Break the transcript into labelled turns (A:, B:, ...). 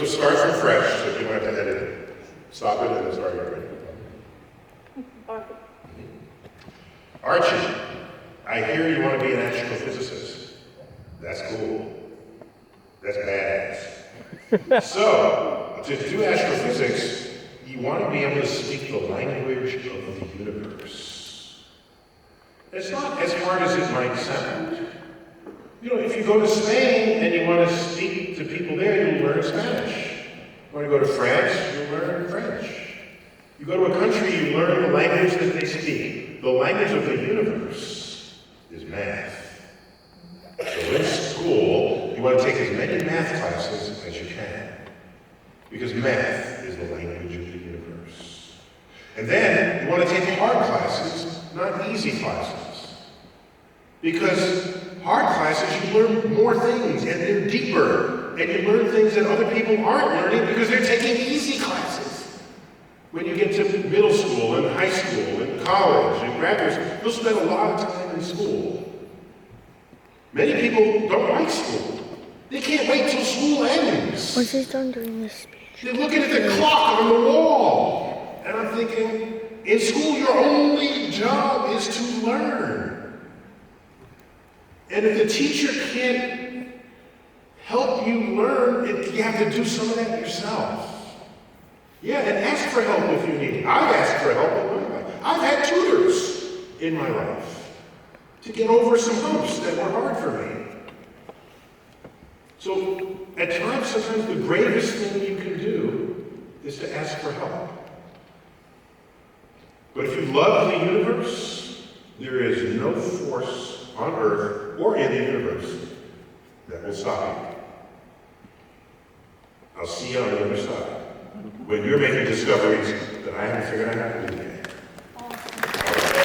A: So start from fresh, so you don't have to edit it. Stop it and start again. Archie, I hear you want to be an astrophysicist. That's cool. That's badass. So, to do astrophysics, you want to be able to speak the language of the universe. It's not as hard as it might sound. You know, if you go to Spain and you want to speak to people there, you'll learn Spanish. You want to go to France, you'll learn French. You go to a country, you learn the language that they speak. The language of the universe is math. So in school, you want to take as many math classes as you can. Because math is the language of the universe. And then you want to take hard classes, not easy classes. Because hard classes, you learn more things, and they're deeper. And you learn things that other people aren't learning because they're taking easy classes. When you get to middle school and high school and college and graduate school, you'll spend a lot of time in school. Many people don't like school. They can't wait till school ends.
B: Once he's done doing this speech,
A: They're looking at the clock on the wall. And I'm thinking, in school, your only job is to learn. And if the teacher can't help you learn, you have to do some of that yourself. Yeah, and ask for help if you need it. I've asked for help in my life. I've had tutors in my life to get over some humps that were hard for me. So, at times, sometimes the greatest thing you can do is to ask for help. But if you love the universe, there is no force on Earth or in the universe that will stop you. I'll see you on the other side when you're making discoveries that I haven't figured out how to do yet.